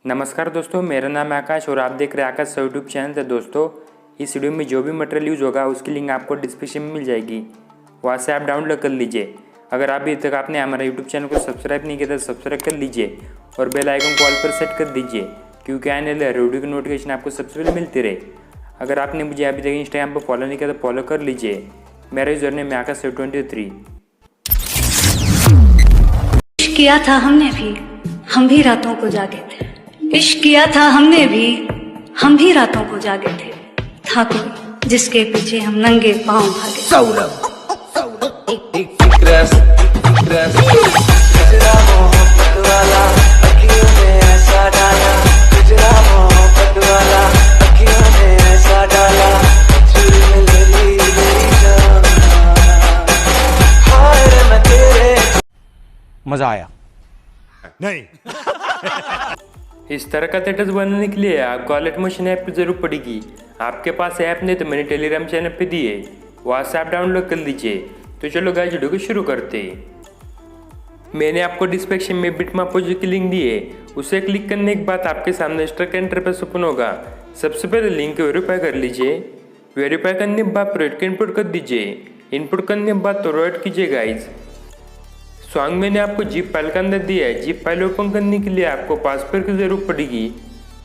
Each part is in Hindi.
नमस्कार दोस्तों, मेरा नाम है आकाश और आप देख रहे हैं आकाश यूट्यूब चैनल। तो दोस्तों, इस वीडियो में जो भी मटेरियल यूज़ होगा उसकी लिंक आपको डिस्क्रिप्शन में मिल जाएगी, वहाँ से आप डाउनलोड कर लीजिए। अगर अभी तक आपने हमारा यूट्यूब चैनल को सब्सक्राइब नहीं किया तो सब्सक्राइब कर लीजिए और बेल आइकन को ऑल पर सेट कर दीजिए, क्योंकि आने वाले वीडियो की नोटिफिकेशन आपको सबसे पहले मिलती रहे। अगर आपने मुझे अभी तक इंस्टाग्राम पर फॉलो नहीं किया तो फॉलो कर लीजिए। मेरा यूजर नेम है आकाश23। किया था हमने भी, हम भी रातों को जागे थे। इश्क किया था हमने भी, हम भी रातों को जागे थे। था कोई जिसके पीछे हम नंगे पांव भागे। सौरभ मजा आया नहीं। इस तरह का स्टेटस बनाने के लिए आपको अलर्ट मोशन ऐप की जरूरत पड़ेगी। आपके पास ऐप नहीं तो मैंने टेलीग्राम चैनल पे दी है, वहाँ से आप डाउनलोड कर लीजिए। तो चलो गाइस, वीडियो को शुरू करते हैं। मैंने आपको डिस्क्रिप्शन में बिटमैप प्रोजेक्ट की लिंक दी है, उसे क्लिक करने के बाद आपके सामने स्ट्रक्चर इंटरफेस ओपन होगा। सबसे पहले लिंक को वेरीफाई कर लीजिए। वेरीफाई करने के बाद प्रोजेक्ट इनपुट कर दीजिए। इनपुट करने के बाद प्रोवाइड कीजिए गाइज। सॉन्ग मैंने आपको जिप फाइल का अंदर दिया है। जिप फाइल ओपन करने के लिए आपको पासवर्ड की जरूरत पड़ेगी।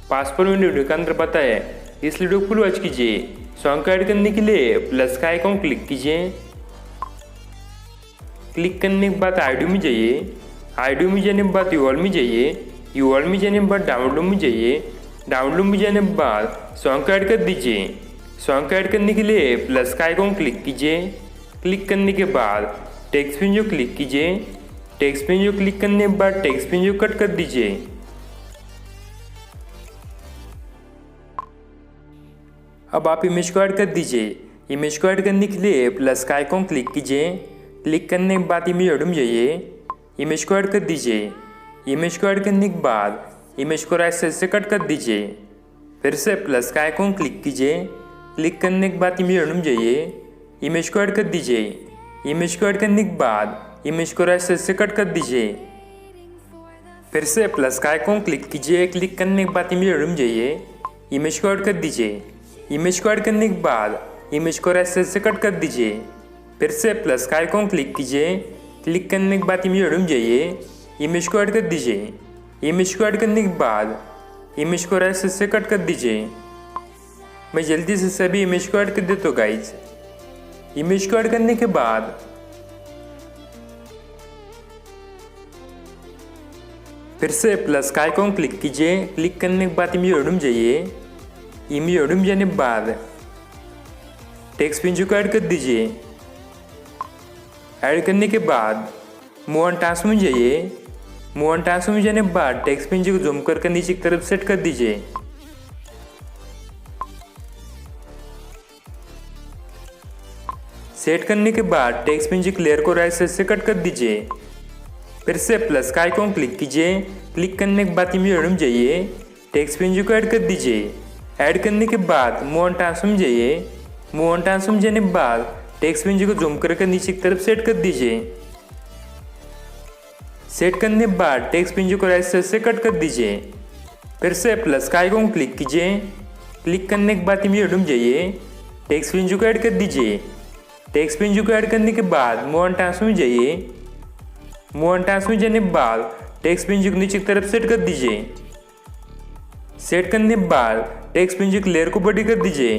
पासवर्ड मैंने वीडियो के अंदर बताया है, इस वीडियो को फुल वॉच कीजिए। सॉन्ग को ऐड करने के लिए प्लस का आइकॉन क्लिक कीजिए। क्लिक करने के बाद आईडी में जाइए। आईडी में जाने के बाद यूआरएल में जाइए। यूआरएल में जाने के बाद डाउनलोड में जाइए। डाउनलोड में जाने के बाद सॉन्ग को ऐड कर दीजिए। सॉन्ग को ऐड करने के लिए प्लस का आइकॉन क्लिक कीजिए। क्लिक करने के बाद टेक्स्ट विंडो क्लिक कीजिए। टेक्स्ट विंडो क्लिक करने के बाद टेक्स्ट विंडो कट कर दीजिए। अब आप इमेज को ऐड कर दीजिए। इमेज को ऐड करने के लिए प्लस का आइकॉन क्लिक कीजिए। क्लिक करने के बाद इमेज ऐड में जाइए। इमेज को ऐड कर दीजिए। इमेज को ऐड करने के बाद इमेज को राइट साइड से कट कर दीजिए। फिर से प्लस का आइकॉन क्लिक कीजिए। क्लिक करने के बाद इमेज ऐड में जाइए। इमेज को ऐड कर दीजिए। इमेज को ऐड करने के बाद इमेज को राइट साइड से कट कर दीजिए। फिर से प्लस का आइकॉन क्लिक कीजिए। क्लिक करने के बाद इमेज ऐड में जाइए। इमेज को ऐड कर दीजिए। इमेज को ऐड करने के बाद इमेज को राइट साइड से कट कर दीजिए। फिर से प्लस का आइकॉन क्लिक कीजिए। क्लिक करने के बाद इमेज ऐड में जाइए। इमेज को ऐड कर दीजिए। इमेज को ऐड करने के बाद इमेज को राइट साइड से कट कर दीजिए। मैं जल्दी से सभी इमेज को ऐड कर देता हूँ गाइज। इमेज को ऐड करने के बाद फिर से प्लस का आइकॉन क्लिक कीजिए। क्लिक करने के बाद इमेज ऐड में जाइए। इमेज ऐड में जाने के बाद टेक्स्ट विंडो को ऐड कर दीजिए। ऐड करने के बाद मूव ऑन टास्क में जाइए। मूव ऑन टास्क में जाने के बाद टेक्स्ट विंडो को जूम करके नीचे की तरफ सेट कर दीजिए। सेट करने के बाद टेक्स्ट विंडो की लेयर को राइट साइड से कट कर दीजिए। फिर से प्लस का आइकॉन क्लिक कीजिए। क्लिक करने के बाद इमेज ऐड में जाइए। टेक्स्ट विंडो को ऐड कर दीजिए। ऐड करने के बाद मूव ऑन टास्क में जाइए। मूव ऑन टास्क में जाने के बाद टेक्स्ट विंडो को जूम करके नीचे की तरफ सेट कर दीजिए। सेट करने के बाद टेक्स्ट विंडो को राइट साइड से कट कर दीजिए। फिर से प्लस का आइकॉन क्लिक कीजिए। क्लिक करने के बाद इमेज ऐड में जाइए। टेक्स्ट विंडो को ऐड कर दीजिए। टेक्स्ट विंडो को ऐड करने के बाद मूव ऑन टास्क में जाइए। मूव ऑन टास्क में जाने के बाद टेक्स्ट विंडो को नीचे की तरफ सेट कर दीजिए। सेट करने के बाद टेक्स्ट विंडो की लेयर को बड़ी कर दीजिए।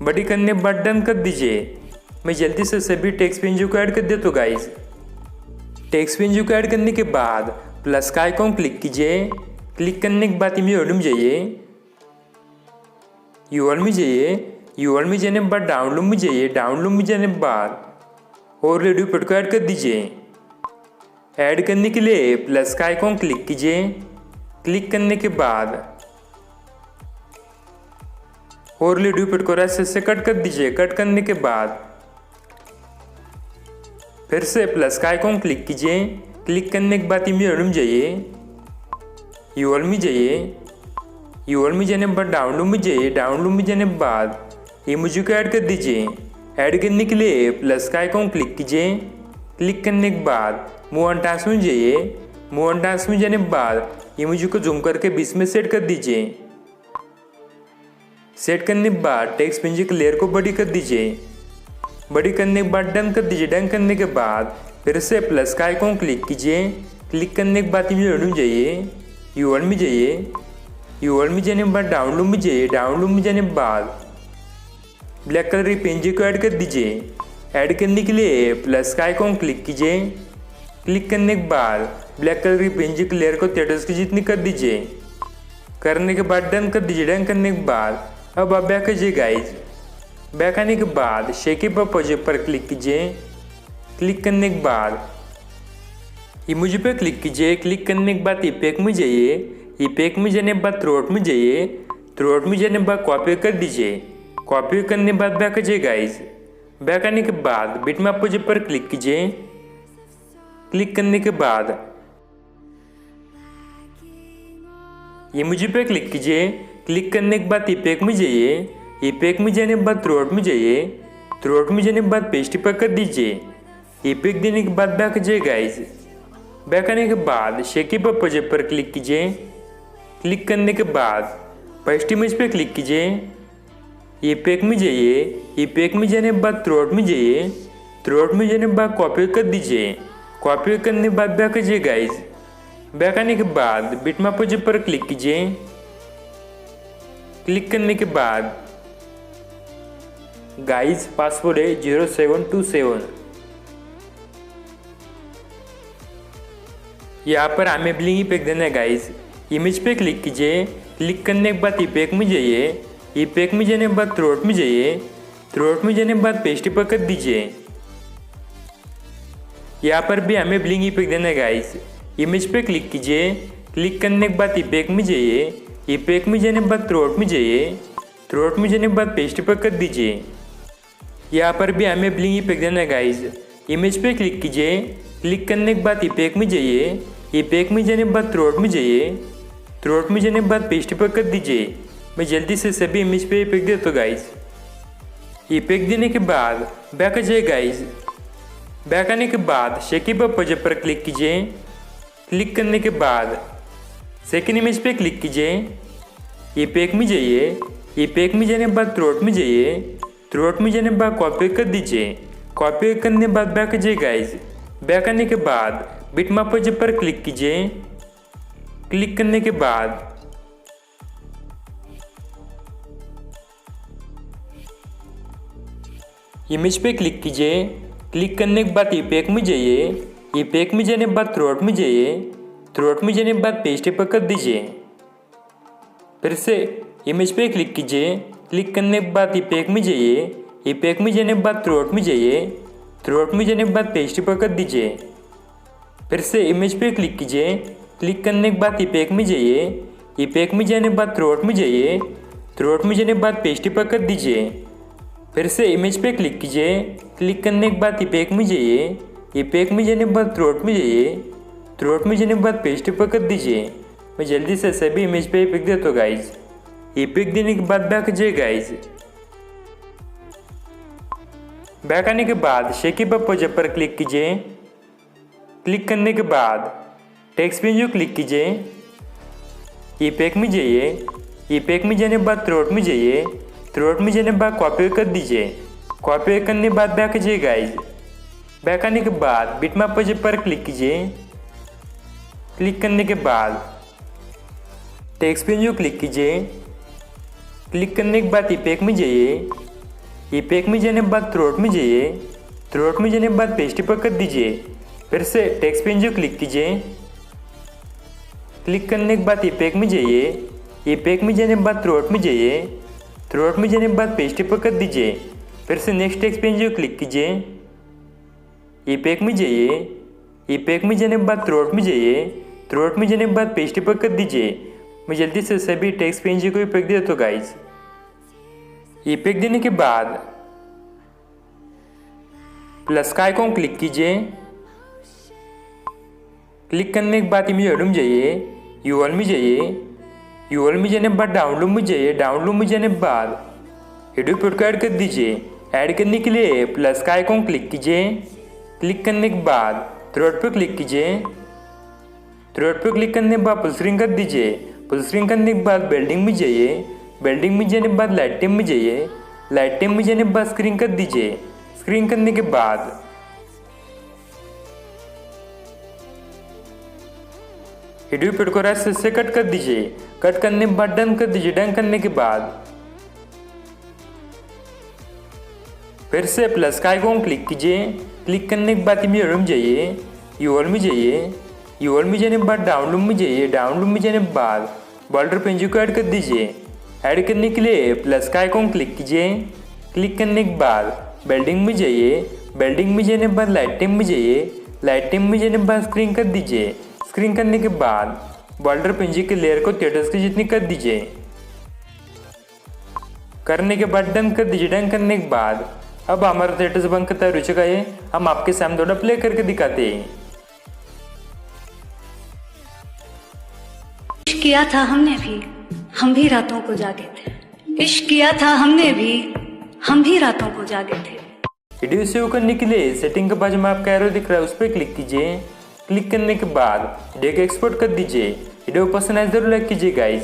बड़ी करने के बाद डन कर दीजिए। मैं जल्दी से सभी टेक्स्ट विंडो को ऐड कर देता हूँ गाइज। टेक्स्ट विंडो को ऐड करने के बाद प्लस का आइकॉन क्लिक कीजिए। क्लिक करने के बाद इमेज ऐड में जाइए। यूआरएल में जाइए। यूआरएल में जाने के बाद डाउनलोड में जाइए। डाउनलोड में जाने के बाद और रेडियो पेड को ऐड कर दीजिए। ऐड करने के लिए प्लस का आइकॉन क्लिक कीजिए। क्लिक करने के बाद और रेडियो पेड को राइट साइड से कट कर दीजिए। कट करने के बाद फिर से प्लस का आइकॉन क्लिक कीजिए। क्लिक करने के बाद इमेज ऐड में जाइए। यूआरएल में जाइए। यूआरएल में जाने के बाद डाउनलोड में जाइए। डाउनलोड में जाने के बाद इमेज को ऐड कर दीजिए। ऐड करने के लिए प्लस का आइकॉन क्लिक कीजिए। क्लिक करने के बाद मूव ऑन टास्क में जाइए। मूव ऑन टास्क में जाने के बाद इमोजी को जूम करके 20 में सेट कर दीजिए। सेट करने के बाद टेक्स्ट पेज की लेयर को बड़ी कर दीजिए। बड़ी करने के बाद डन कर दीजिए। डन करने के बाद फिर से प्लस का आइकॉन क्लिक कीजिए। क्लिक करने के बाद इमेज में जाइए, यूआर में जाइए। यूआर में जाने के बाद डाउनलोड में जाइए। डाउनलोड में जाने के बाद ब्लैक कलर की पेंजी को ऐड कर दीजिए। ऐड करने के लिए प्लस का आइकॉन क्लिक कीजिए। क्लिक करने के बाद ब्लैक कलर की पेंजी की लेयर को 33 की जितनी कर दीजिए। करने के बाद डन कर दीजिए। डन करने के बाद अब आप बैक कीजिए गाइज। बैक आने के बाद शेकी प्रोजेक्ट पर क्लिक कीजिए। क्लिक करने के बाद इमोजी पे क्लिक कीजिए। क्लिक करने के बाद इफेक्ट में जाइए। इफेक्ट में जाने के बाद थ्रोट में जाइए। थ्रोट में जाने के बाद कॉपी कर दीजिए। कॉपी करने के बाद बैक कीजिए गाइज। बैक आने के बाद बिटमैप प्रोजेक्ट पर क्लिक कीजिए। क्लिक करने के बाद इमोजी पे क्लिक कीजिए। क्लिक करने के बाद इफेक्ट में जाइए। इफेक्ट में जाने के बाद थ्रोट में जाइए। थ्रोट में जाने के बाद पेस्ट पर कर दीजिए। इफेक्ट देने के बाद बैक कीजिए गाइज। बैक आने के बाद शेकी प्रोजेक्ट पर क्लिक कीजिए। क्लिक करने के बाद फर्स्ट इमेज पे क्लिक कीजिए। इफेक्ट में जाइए। इफेक्ट में जाने के बाद थ्रोट में जाइए। थ्रोट में जाने के बाद कॉपी कर दीजिए। कॉपी करने के बाद बैक कीजिए गाइज। बैक आने के बाद बिटमैप प्रोजेक्ट पर क्लिक कीजिए। क्लिक करने के बाद गाइज पासवर्ड है 0727। यहाँ पर हमें ब्लिंग इफेक्ट देना है गाइज। इमेज पे क्लिक कीजिए। क्लिक करने के बाद इफेक्ट में जाइए। इफेक्ट में जाने के बाद थ्रोट में जाइए। थ्रोट में जाने के बाद पेस्ट पर कर दीजिए। यहाँ पर भी हमें ब्लिंग इफेक्ट देना है गाइज। इमेज पे क्लिक कीजिए। क्लिक करने के बाद इफेक्ट में जाइए। इफेक्ट में जाने के बाद थ्रोट में जाइए। थ्रोट में जाने के बाद पेस्ट पर कर दीजिए। यहाँ पर भी हमें ब्लिंग इफेक्ट देना है गाइज। इमेज पे क्लिक कीजिए। क्लिक करने के बाद इफेक्ट में जाइए। इफेक्ट में जाने के बाद थ्रोट में जाइए। थ्रोट में जाने के बाद पेस्ट पर कर दीजिए। मैं जल्दी से सभी इमेज पे इफेक्ट देता हूँ गाइज। इफेक्ट देने के बाद बैक आ जाए गाइज। बैक आने के बाद शेकी प्रोजेक्ट पर क्लिक कीजिए। क्लिक करने के बाद सेकेंड इमेज पे क्लिक कीजिए। इफेक्ट में जाइए। इफेक्ट में जाने के बाद थ्रोट में जाइए। थ्रोट में जाने के बाद कॉपी कर दीजिए। कॉपी करने के बाद बैक आ जाए गाइज। बैक आने के बाद बिटमैप प्रोजेक्ट पर क्लिक कीजिए। क्लिक करने के बाद इमेज पे क्लिक कीजिए। क्लिक करने के बाद इफेक्ट में जाइए। इफेक्ट में जाने के बाद थ्रोट में जाइए। थ्रोट में जाने के बाद पेस्ट पर कर दीजिए। फिर से इमेज पे क्लिक कीजिए। क्लिक करने के बाद इफेक्ट में जाइए। इफेक्ट में जाने के बाद थ्रोट में जाइए। थ्रोट में जाने के बाद पेस्ट पर कर दीजिए। फिर से इमेज पे क्लिक कीजिए। क्लिक करने के बाद इफेक्ट में जाइए। इफेक्ट में जाने के बाद थ्रोट में जाइए। थ्रोट में जाने के बाद पेस्ट पर कर दीजिए। फिर से इमेज पे क्लिक कीजिए। क्लिक करने के बाद इफेक्ट में जाइए। इफेक्ट में जाने के बाद थ्रोट में जाइए। थ्रोट में जाने के बाद पेस्ट पर कर दीजिए। मैं जल्दी से सभी इमेज पे इफेक्ट देता हूँ गाइज। इफेक्ट देने के बाद बैक जाइए गाइज। बैक आने के बाद शेकी प्रोजेक्ट पर क्लिक कीजिए। क्लिक करने के बाद टेक्स्ट पेज क्लिक कीजिए। इफेक्ट में जाइए। इफेक्ट में जाने के बाद थ्रोट में जाइए। थ्रोट में जाने के बाद कॉपी कर दीजिए। कॉपी करने के बाद बैक जाइए गाइज। बैक आने के बाद बिटमैप प्रोजेक्ट पर क्लिक कीजिए। क्लिक करने के बाद टेक्स्ट पेज क्लिक कीजिए। क्लिक करने के बाद इफेक्ट में जाइए। इफेक्ट में जाने के बाद थ्रोट में जाइए। थ्रोट में जाने के बाद पेस्ट पर कर दीजिए। फिर से टेक्स्ट पेज क्लिक कीजिए। क्लिक करने के बाद इफेक्ट में जाइए। इफेक्ट में जाने के बाद थ्रोट में जाइए। थ्रोट में जाने के बाद पेस्ट पर कर दीजिए। फिर से नेक्स्ट टेक्स्ट पेज क्लिक कीजिए। इफेक्ट में जाइए। इफेक्ट में जाने के बाद थ्रोट में जाइए। थ्रोट में जाने के बाद पेस्ट पर कर दीजिए। मैं जल्दी से सभी टेक्स्ट पेज को इफेक्ट देता हूँ गाइज। इफेक्ट देने के बाद प्लस का आइकॉन क्लिक कीजिए। क्लिक करने के बाद इमेज में जाइए। यूआर में जाइए। यूआर में जाने के बाद डाउनलोड में जाइए। डाउनलोड में जाने के बाद वीडियो को ऐड कर दीजिए। ऐड करने के लिए प्लस का आइकॉन क्लिक कीजिए। क्लिक करने के बाद थ्रोट पर क्लिक कीजिए। थ्री डॉट पे क्लिक करने के बाद फुल स्क्रीन कर दीजिए। फुल स्क्रीन करने के बाद बिल्डिंग में जाइए। बिल्डिंग में जाने के बाद लाइट टाइम में जाइए। लाइट टाइम में जाने के बाद स्क्रीन कर दीजिए। स्क्रीन करने के बाद वीडियो पेड़ को राइट से कट कर दीजिए। कट करने के बाद डन कर दीजिए। डन करने के बाद फिर से प्लस का आइकॉन क्लिक कीजिए। क्लिक करने के बाद इमेज में जाइए। यूआरएल में जाइए। यूआरएल में जाने के बाद डाउनलोड में जाइए। डाउनलोड में जाने के बाद बॉर्डर पेज को ऐड कर दीजिए। ऐड करने के लिए प्लस का आइकॉन क्लिक कीजिए। क्लिक करने के बाद बिल्डिंग में जाइए। बिल्डिंग में जाने के बाद लाइट टाइम में जाइए। लाइट टाइम में जाने के बाद स्क्रीन कर दीजिए। स्क्रीन करने के बाद बॉर्डर पेज के लेयर को थिएटर्स की जितनी कर दीजिए। करने के बाद डन कर दीजिए। डन करने के बाद अब हमारा थिएटर्स बंद करता हो चुका है। हम आपके सामने थोड़ा प्ले करके दिखाते हैं। इश्क किया था हमने भी, हम भी रातों को जागे थे। इश्क किया था हमने भी, हम भी रातों को जागे थे। वीडियो सेव करने के लिए सेटिंग के बाजू में आपका एरो दिख रहा है, उस पर क्लिक कीजिए। क्लिक करने के बाद वीडियो को एक्सपोर्ट कर दीजिए। वीडियो पसंद आए जरूर लाइक कीजिए गाइस।